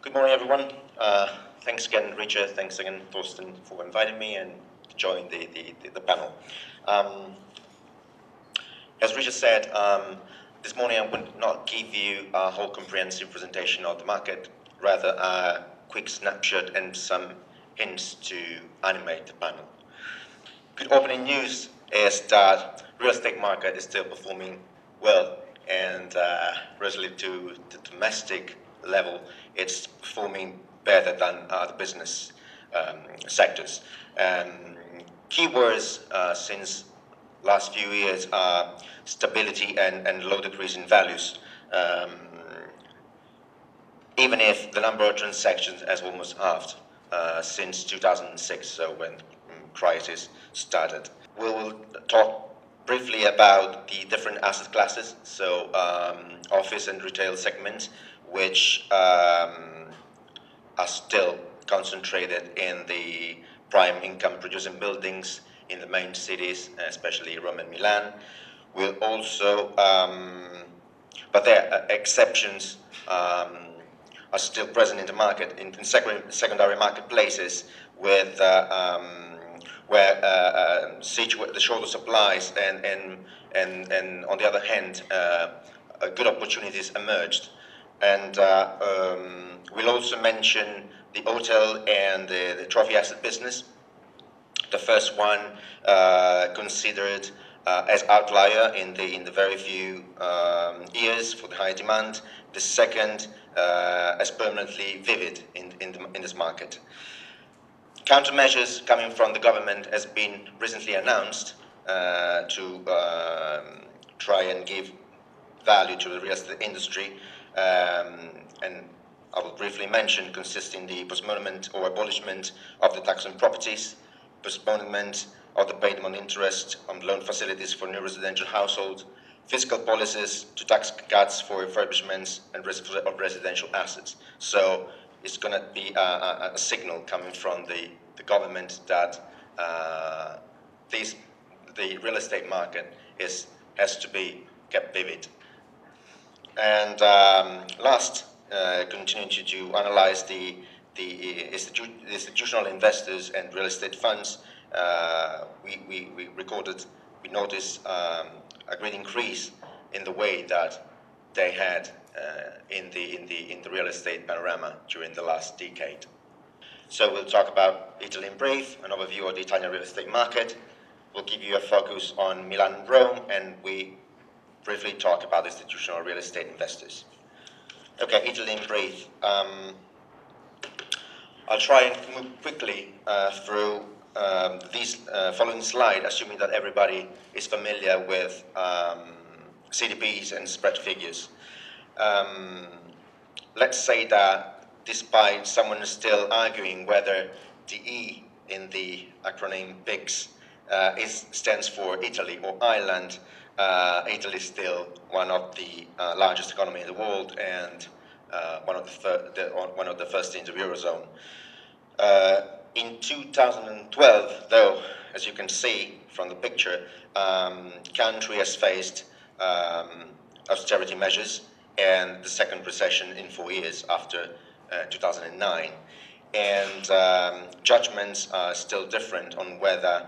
Good morning, everyone. Thanks again, Richard. Thanks again, Thorsten, for inviting me and to join the panel. As Richard said, this morning I will not give you a whole comprehensive presentation of the market, rather a quick snapshot and some hints to animate the panel. Good opening news is that real estate market is still performing well, and relative to the domestic level, it's performing better than other business sectors. Keywords since last few years are stability and low decrease in values, even if the number of transactions has almost halved since 2006, so when crisis started. We will talk briefly about the different asset classes, so office and retail segments, which are still concentrated in the prime income producing buildings in the main cities, especially Rome and Milan. We'll also, but there are exceptions are still present in the market, in secondary marketplaces with where the shorter supplies and on the other hand, good opportunities emerged. And we'll also mention the hotel and the trophy asset business. The first one considered as outlier in the very few years for the high demand. The second as permanently vivid in this market. Countermeasures coming from the government has been recently announced to try and give value to the real estate industry, and I will briefly mention consisting the postponement or abolishment of the tax on properties, postponement of the payment on interest on loan facilities for new residential households, fiscal policies to tax cuts for refurbishments and of residential assets. So it's going to be a signal coming from the government that the real estate market has to be kept vivid. And last, continuing to analyze the institutional investors and real estate funds, we noticed a great increase in the way that they had in the real estate panorama during the last decade. So we'll talk about Italy in brief, an overview of the Italian real estate market. We'll give you a focus on Milan Rome, and we briefly talk about institutional real estate investors. Okay, Italy in brief. I'll try and move quickly through this following slide, assuming that everybody is familiar with CDPs and spread figures. Let's say that despite someone still arguing whether the E in the acronym PIGS stands for Italy or Ireland, Italy is still one of the largest economies in the world and one of the first in the Eurozone. In 2012, though, as you can see from the picture, country has faced austerity measures and the second recession in 4 years after 2009. And judgments are still different on whether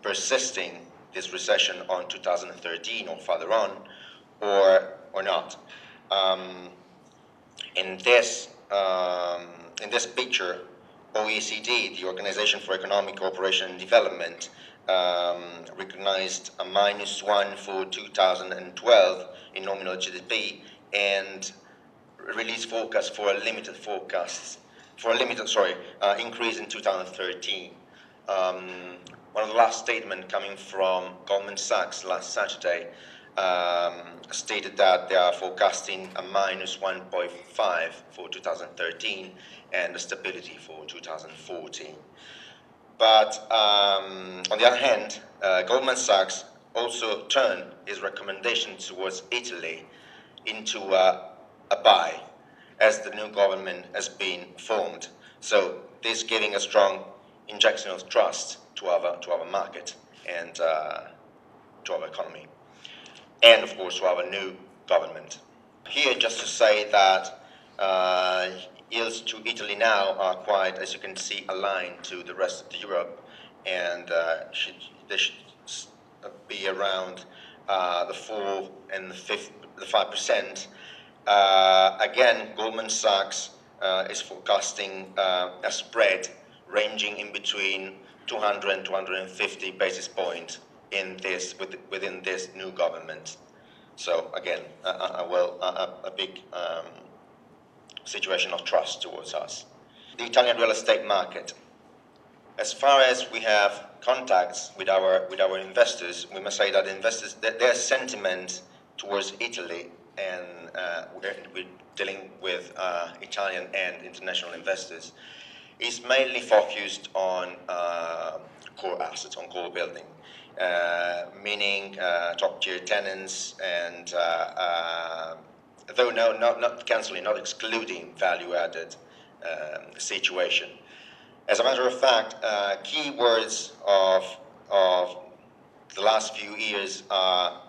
persisting this recession on 2013 or further on, or not. In this picture, OECD, the Organization for Economic Cooperation and Development, recognized a -1 for 2012 in nominal GDP and released forecasts for a limited increase in 2013. One of the last statements coming from Goldman Sachs last Saturday stated that they are forecasting a -1.5 for 2013 and a stability for 2014. But on the other hand, Goldman Sachs also turned his recommendation towards Italy into a buy as the new government has been formed. So this giving a strong injection of trust to our market and to our economy, and of course to our new government. Here, just to say that Yields to Italy now are quite, as you can see, aligned to the rest of Europe, and they should be around the 4 and the 5%. Again, Goldman Sachs is forecasting a spread ranging in between 200 and 250 basis points within this new government. So again, a big situation of trust towards us. The Italian real estate market. As far as we have contacts with our investors, we must say that investors, their sentiment towards Italy, and we're dealing with Italian and international investors, is mainly focused on core assets, on core building, meaning top-tier tenants, and though not cancelling, not excluding value-added situation. As a matter of fact, keywords of the last few years are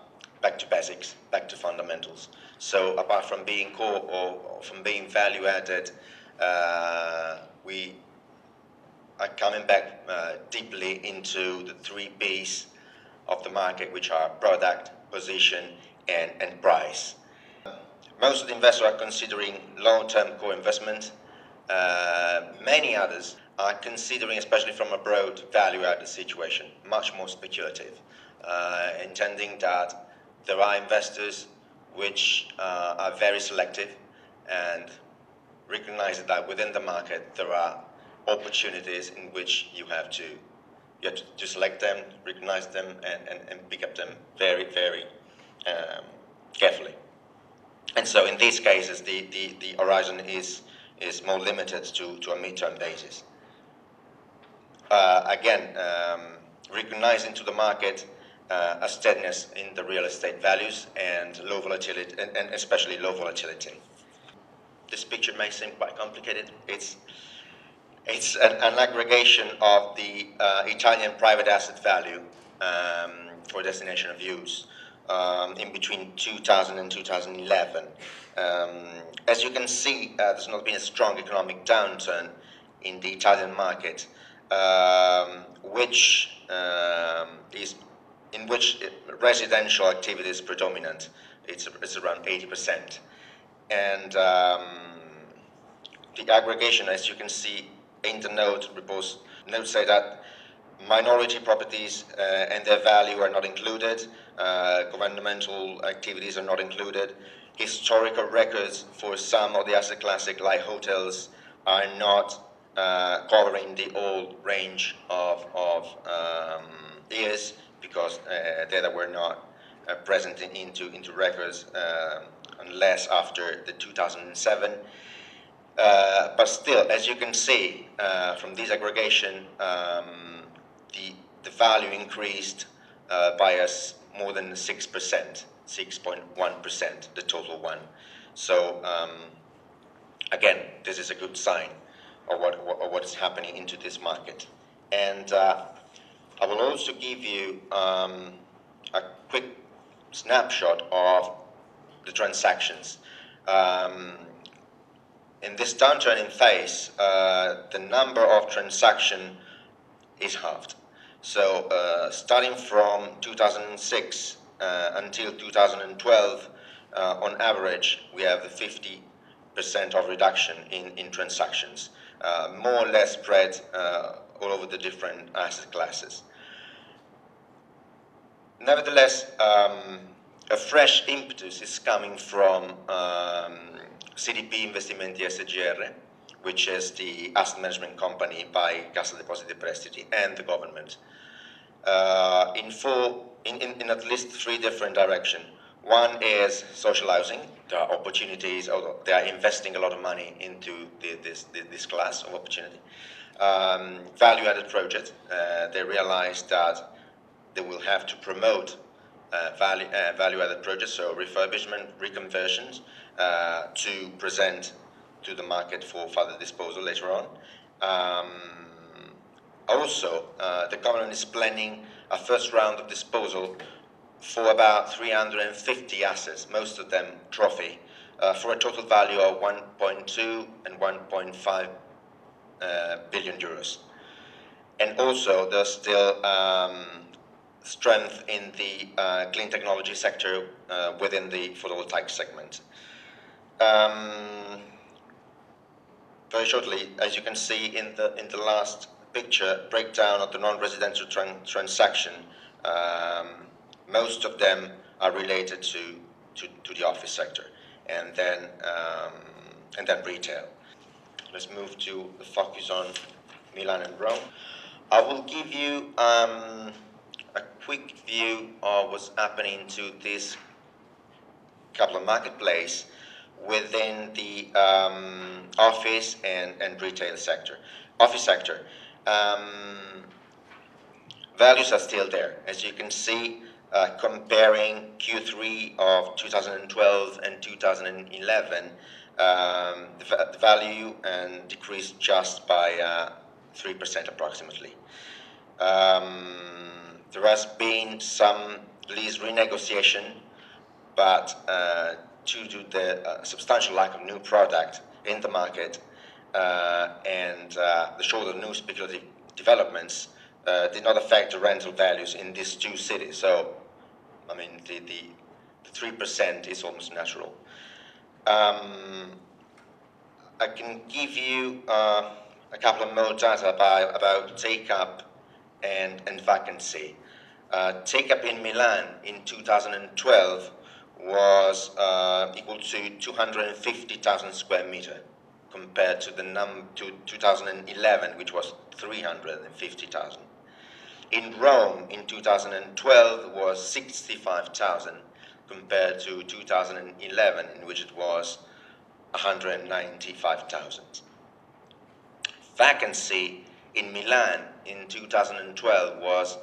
back to basics, back to fundamentals. So apart from being core or from being value-added, we are coming back deeply into the 3 Ps of the market, which are product, position, and price. Most of the investors are considering long-term core investment. Many others are considering, especially from a broad value-added situation, much more speculative, intending that there are investors which are very selective and recognize that within the market there are opportunities in which you have to select them, recognize them, and pick up them very, very carefully. And so in these cases, the horizon is more limited to a midterm basis. Again, recognizing to the market a steadiness in the real estate values and low volatility, and especially low volatility. This picture may seem quite complicated. It's an aggregation of the Italian private asset value for destination of use in between 2000 and 2011. As you can see, there's not been a strong economic downturn in the Italian market, in which residential activity is predominant. It's around 80%. And the aggregation, as you can see in the notes say that minority properties and their value are not included, governmental activities are not included, historical records for some of the asset classes like hotels are not covering the old range of years, because data were not present into records unless after the 2007. But still, as you can see from this aggregation, the value increased by more than 6%, 6.1%, the total one. So again, this is a good sign of what is happening into this market. And I will also give you a quick snapshot of the transactions. In this downturning phase, the number of transactions is halved. So starting from 2006 until 2012, on average, we have a 50% of reduction in transactions, more or less spread all over the different asset classes. Nevertheless, a fresh impetus is coming from CDP Investimenti SGR, which is the asset management company by Cassa Depositi e Prestiti and the government, in at least 3 different directions. One is social housing. There are opportunities, although they are investing a lot of money into this class of opportunity. Value-added projects. They realize that they will have to promote value-added projects, so refurbishment, reconversions, to present to the market for further disposal later on. Also, the government is planning a first round of disposal for about 350 assets, most of them trophy, for a total value of 1.2 and 1.5 billion euros. And also, there's still strength in the clean technology sector within the photovoltaic segment. Very shortly, as you can see in the last picture, breakdown of the non-residential transaction, most of them are related to the office sector, and then retail. Let's move to the focus on Milan and Rome. I will give you a quick view of what's happening to this capital marketplace within the office and retail sector. Office sector, values are still there. As you can see, comparing Q3 of 2012 and 2011, the value decreased just by 3% approximately. There has been some lease renegotiation, but due to the substantial lack of new product in the market and the short of new speculative developments, did not affect the rental values in these two cities. So, I mean, the 3% is almost natural. I can give you a couple of more data about take-up and vacancy. Take-up in Milan in 2012 was equal to 250,000 square meter, compared to the 2011, which was 350,000. In Rome in 2012 was 65,000, compared to 2011, in which it was 195,000. Vacancy in Milan in 2012 was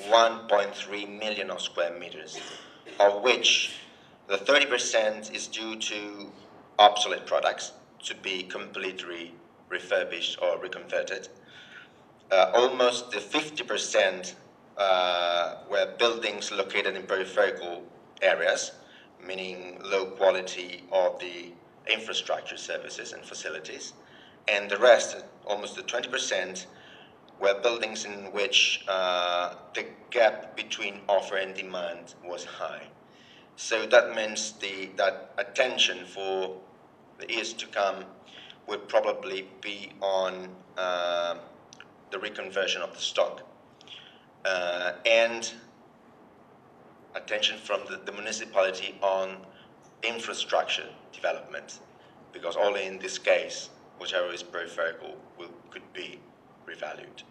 1.3 million of square meters, of which the 30% is due to obsolete products to be completely refurbished or reconverted. Almost the 50% were buildings located in peripheral areas, meaning low quality of the infrastructure services and facilities, and the rest, almost the 20%, were buildings in which the gap between offer and demand was high. So that means that attention for the years to come would probably be on the reconversion of the stock and attention from the municipality on infrastructure development, because only in this case, whichever is peripheral could be revalued.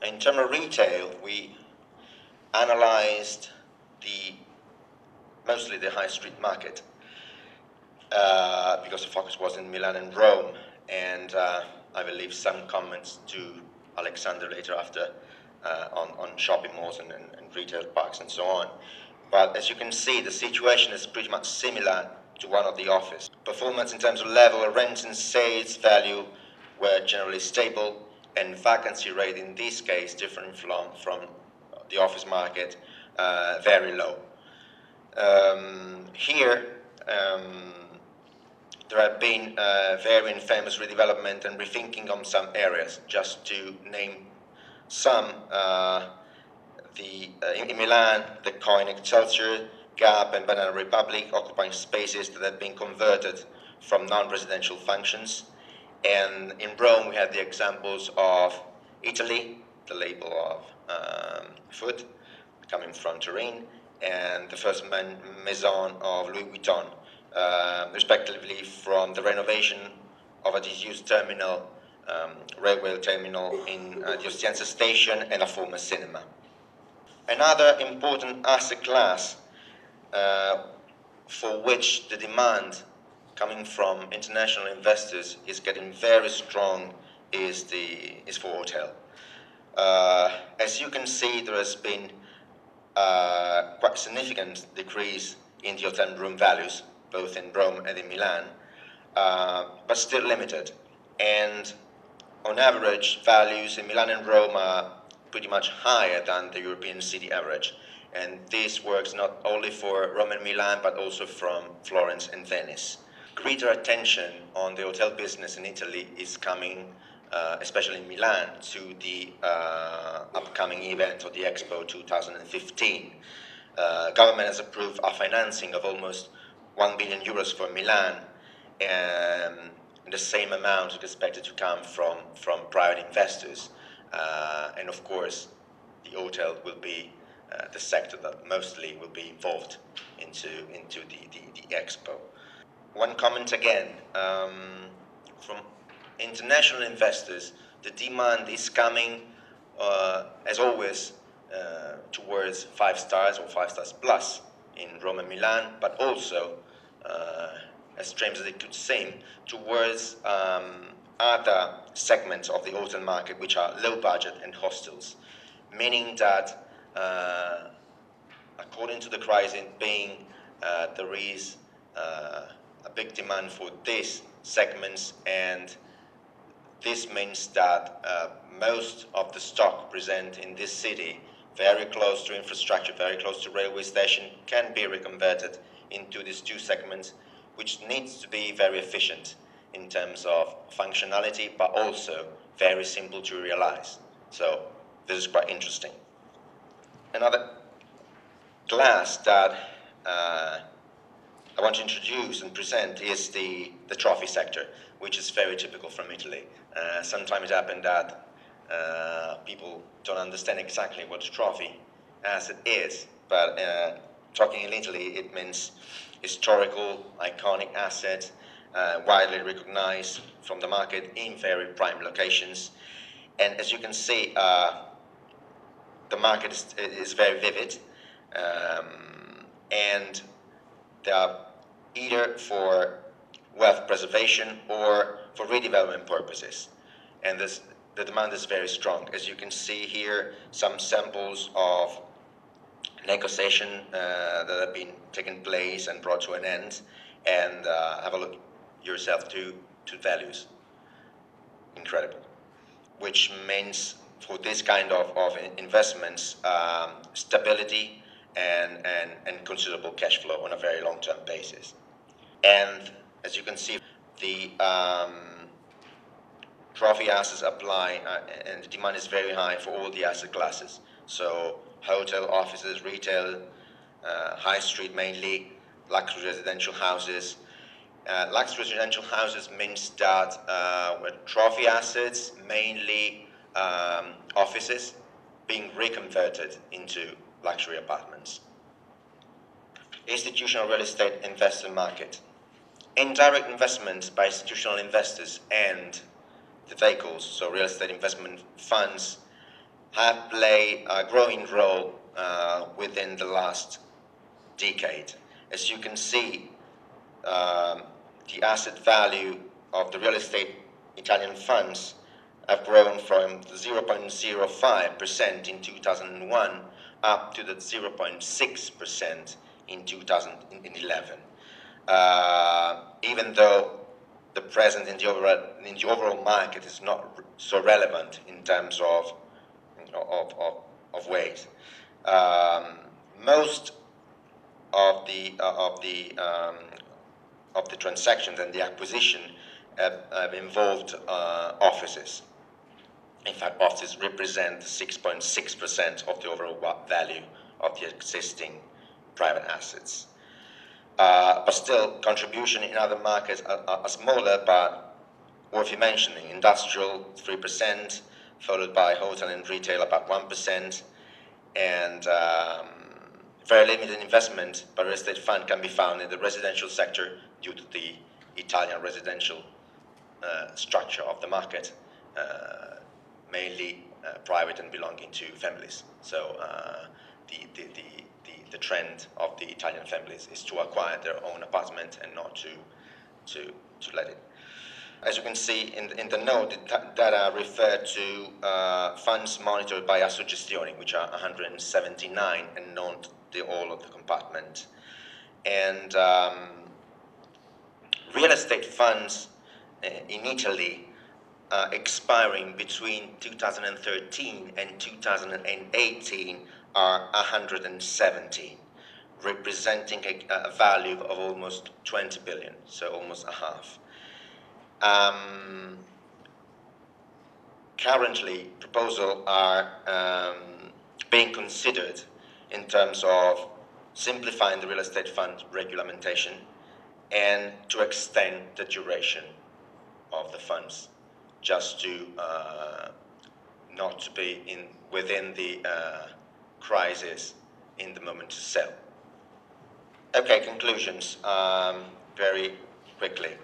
In terms of retail, we analyzed mostly the high street market because the focus was in Milan and Rome, and I will leave some comments to Alexander later after on shopping malls and retail parks and so on. But as you can see, the situation is pretty much similar to one of the office. Performance in terms of level of rent and sales value were generally stable, and vacancy rate in this case, different from the office market, very low. Here, there have been very infamous redevelopment and rethinking on some areas. Just to name some, in Milan, the Coin Excelsior, Gap, and Banana Republic occupying spaces that have been converted from non-residential functions. And in Rome, we have the examples of Italy, the label of food coming from Turin, and the first maison of Louis Vuitton, respectively from the renovation of a disused terminal, railway terminal in the Ostiense station, and a former cinema. Another important asset class for which the demand coming from international investors is getting very strong is for hotel. As you can see, there has been quite significant decrease in the hotel room values, both in Rome and in Milan, but still limited. And on average, values in Milan and Rome are pretty much higher than the European city average. And this works not only for Rome and Milan, but also from Florence and Venice. Greater attention on the hotel business in Italy is coming, especially in Milan, to the upcoming event of the Expo 2015. Government has approved a financing of almost 1 billion euros for Milan, and the same amount is expected to come from private investors. And of course, the hotel will be the sector that mostly will be involved into the Expo. One comment again, from international investors, the demand is coming, as always, towards 5 stars or 5 stars plus in Rome and Milan, but also, as strange as it could seem, towards other segments of the hotel market, which are low budget and hostels, meaning that, according to the crisis being, there is a big demand for these segments, and this means that most of the stock present in this city, very close to infrastructure, very close to railway station, can be reconverted into these two segments, which needs to be very efficient in terms of functionality, but also very simple to realize. So this is quite interesting. Another class that I want to introduce and present is the trophy sector, which is very typical from Italy. Sometimes it happens that people don't understand exactly what a trophy asset is, but talking in Italy, it means historical, iconic asset, widely recognized from the market in very prime locations. And as you can see, the market is very vivid, and they are either for wealth preservation or for redevelopment purposes. And the demand is very strong. As you can see here, some samples of negotiation that have been taking place and brought to an end, and have a look yourself to values. Incredible. Which means for this kind of investments, stability and considerable cash flow on a very long-term basis. And as you can see, the trophy assets apply, and the demand is very high for all the asset classes. So hotel, offices, retail, high street mainly, luxury residential houses. Luxury residential houses means that with trophy assets, mainly offices, being reconverted into luxury apartments. Institutional real estate investor market. Indirect investments by institutional investors and the vehicles, so real estate investment funds, have played a growing role within the last decade. As you can see, the asset value of the real estate Italian funds have grown from 0.05% in 2001 up to the 0.6% in 2011. Even though the presence in the overall market is not so relevant in terms of weight. Most of the transactions and the acquisition have involved offices. In fact, offices represent 6.6% of the overall value of the existing private assets. But still, contribution in other markets are smaller, but worth mentioning. Industrial, 3%, followed by hotel and retail, about 1%, and very limited investment by real estate fund can be found in the residential sector due to the Italian residential structure of the market, mainly private and belonging to families. So the trend of the Italian families is to acquire their own apartment and not to let it. As you can see in the note, data refer to funds monitored by Assogestioni, which are 179, and not all of the compartment. And real estate funds in Italy expiring between 2013 and 2018 are 170, representing a value of almost 20 billion, so almost a half. Currently, proposals are being considered in terms of simplifying the real estate fund regulation and to extend the duration of the funds, just to not to be within the crisis in the moment to sell. Okay, conclusions, very quickly.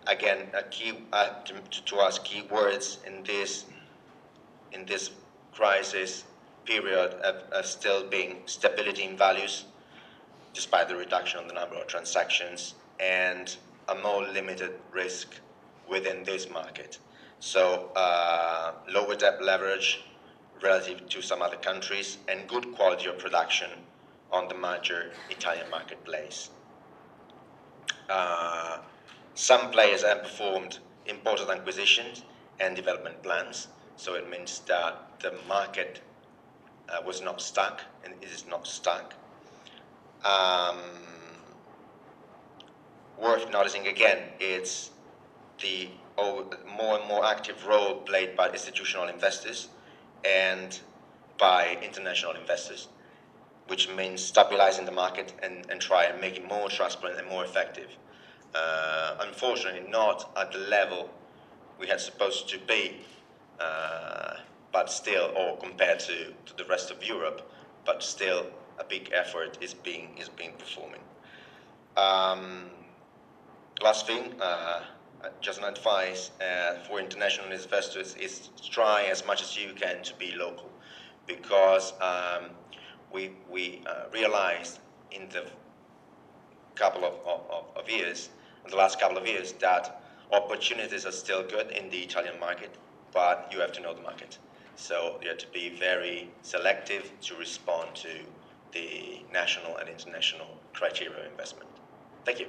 Again, to us, key words in this crisis period have still been stability in values, despite the reduction in the number of transactions, and a more limited risk within this market. So lower debt leverage relative to some other countries, and good quality of production on the major Italian marketplace. Some players have performed important acquisitions and development plans, so it means that the market was not stuck, and it is not stuck. Worth noticing again, it's the more and more active role played by institutional investors and by international investors, which means stabilizing the market and try and make it more transparent and more effective. Unfortunately, not at the level we had supposed to be, but still, or compared to the rest of Europe, but still a big effort is being performing. Last thing, just an advice for international investors is try as much as you can to be local, because we realized in the last couple of years, that opportunities are still good in the Italian market, but you have to know the market. So you have to be very selective to respond to the national and international criteria of investment. Thank you.